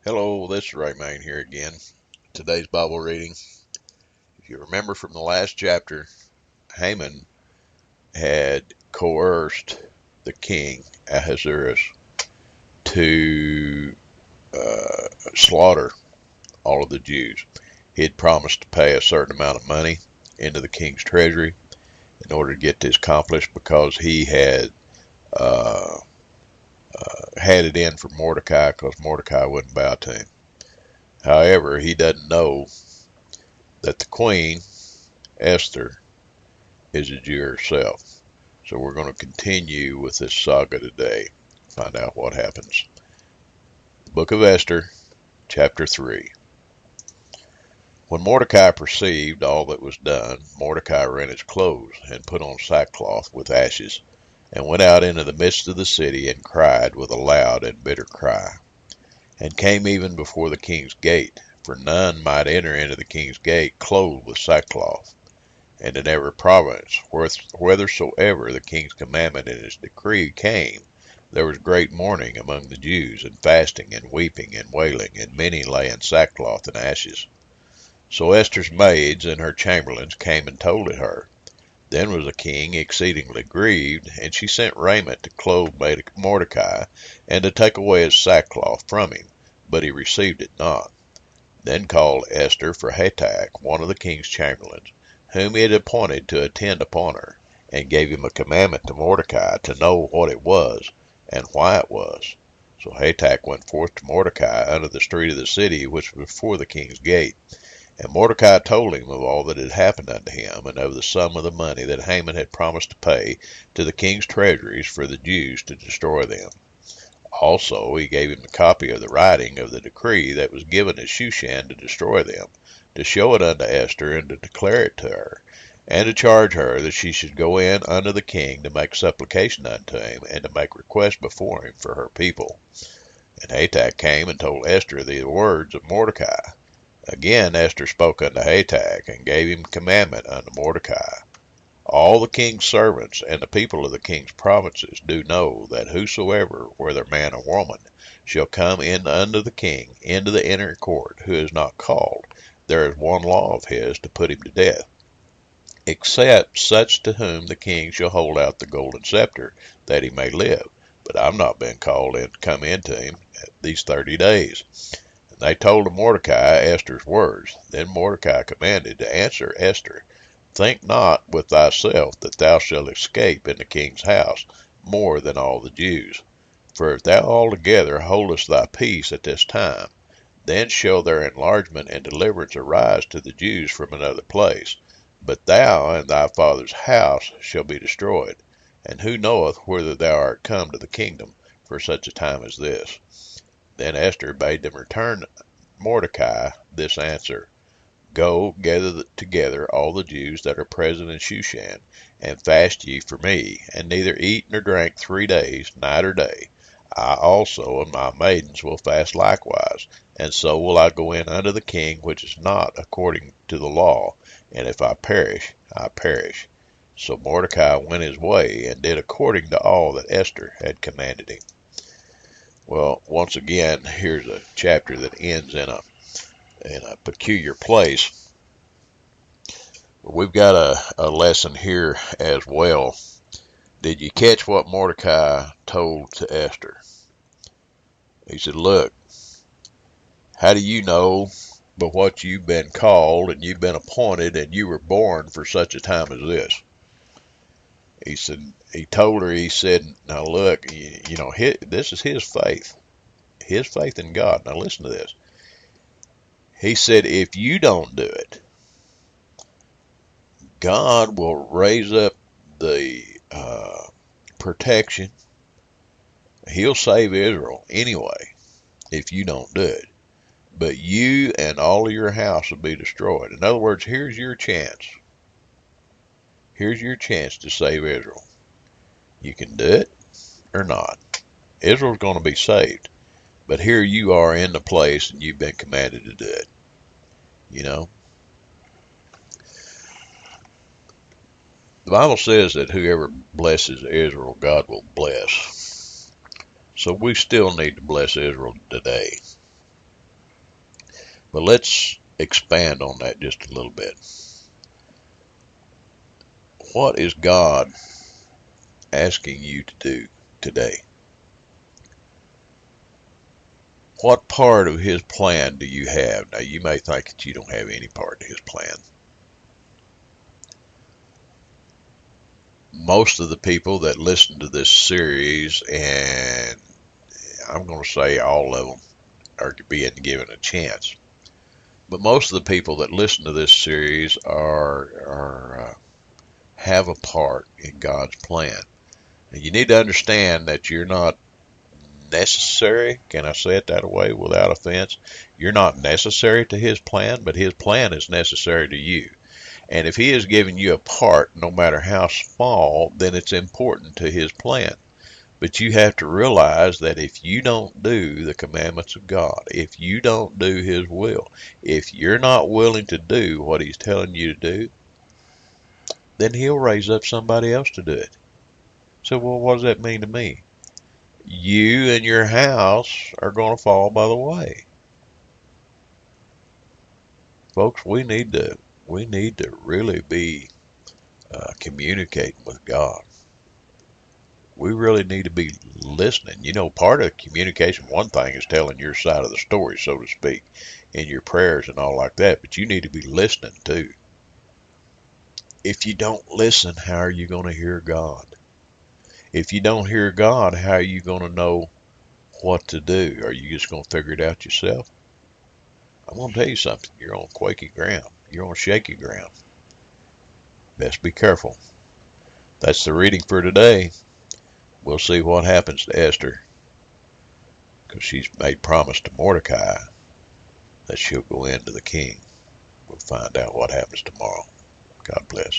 Hello, this is Ray Main here again. Today's Bible reading. If you remember from the last chapter, Haman had coerced the king Ahasuerus to slaughter all of the Jews. He had promised to pay a certain amount of money into the king's treasury in order to get this accomplished because he had uh, had it in for Mordecai because Mordecai wouldn't bow to him. However, he doesn't know that the queen, Esther, is a Jew herself. So we're going to continue with this saga today, find out what happens. The book of Esther, chapter 3. When Mordecai perceived all that was done, Mordecai rent his clothes and put on sackcloth with ashes, and went out into the midst of the city and cried with a loud and bitter cry, and came even before the king's gate, for none might enter into the king's gate clothed with sackcloth. And in every province, whithersoever the king's commandment and his decree came, there was great mourning among the Jews, and fasting, and weeping, and wailing, and many lay in sackcloth and ashes. So Esther's maids and her chamberlains came and told it her. Then was the king exceedingly grieved, and she sent raiment to clothe Mordecai, and to take away his sackcloth from him, but he received it not. Then called Esther for Hatach, one of the king's chamberlains, whom he had appointed to attend upon her, and gave him a commandment to Mordecai to know what it was, and why it was. So Hatach went forth to Mordecai unto the street of the city, which was before the king's gate. And Mordecai told him of all that had happened unto him, and of the sum of the money that Haman had promised to pay to the king's treasuries for the Jews to destroy them. Also he gave him a copy of the writing of the decree that was given at Shushan to destroy them, to show it unto Esther, and to declare it to her, and to charge her that she should go in unto the king to make supplication unto him, and to make request before him for her people. And Hatach came and told Esther the words of Mordecai. Again Esther spoke unto Hatach, and gave him commandment unto Mordecai. All the king's servants and the people of the king's provinces do know that whosoever, whether man or woman, shall come in unto the king into the inner court, who is not called, there is one law of his to put him to death, except such to whom the king shall hold out the golden scepter, that he may live. But I've not been called in to come into him these 30 days. And they told Mordecai Esther's words. Then Mordecai commanded to answer Esther, Think not with thyself that thou shalt escape in the king's house more than all the Jews. For if thou altogether holdest thy peace at this time, then shall their enlargement and deliverance arise to the Jews from another place. But thou and thy father's house shall be destroyed. And who knoweth whither thou art come to the kingdom for such a time as this? Then Esther bade them return Mordecai this answer. Go, gather together all the Jews that are present in Shushan, and fast ye for me, and neither eat nor drink 3 days, night or day. I also and my maidens will fast likewise, and so will I go in unto the king, which is not according to the law, and if I perish, I perish. So Mordecai went his way, and did according to all that Esther had commanded him. Well, once again, here's a chapter that ends in a peculiar place. We've got a lesson here as well. Did you catch what Mordecai told to Esther? He said, look, how do you know but what you've been called and you've been appointed and you were born for such a time as this? He said, he told her, he said, now look, you know, this is his faith in God. Now listen to this. He said, if you don't do it, God will raise up the protection. He'll save Israel anyway if you don't do it. But you and all of your house will be destroyed. In other words, here's your chance. Here's your chance to save Israel. You can do it or not. Israel's going to be saved. But here you are in the place and you've been commanded to do it. You know? The Bible says that whoever blesses Israel, God will bless. So we still need to bless Israel today. But let's expand on that just a little bit. What is God asking you to do today? What part of his plan do you have? Now, you may think that you don't have any part of his plan. Most of the people that listen to this series, and I'm going to say all of them are being given a chance, but most of the people that listen to this series have a part in God's plan. And you need to understand that you're not necessary. Can I say it that way without offense? You're not necessary to his plan, but his plan is necessary to you. And if he has given you a part, no matter how small, then it's important to his plan. But you have to realize that if you don't do the commandments of God, if you don't do his will, if you're not willing to do what he's telling you to do, then he'll raise up somebody else to do it. So, well, what does that mean to me? You and your house are going to fall by the way. Folks, we need to really be communicating with God. We really need to be listening. You know, part of communication, one thing is telling your side of the story, so to speak, in your prayers and all like that, but you need to be listening too. If you don't listen, how are you going to hear God? If you don't hear God, how are you going to know what to do? Are you just going to figure it out yourself? I'm going to tell you something. You're on quaky ground. You're on shaky ground. Best be careful. That's the reading for today. We'll see what happens to Esther, because she's made promise to Mordecai that she'll go in to the king. We'll find out what happens tomorrow. God bless.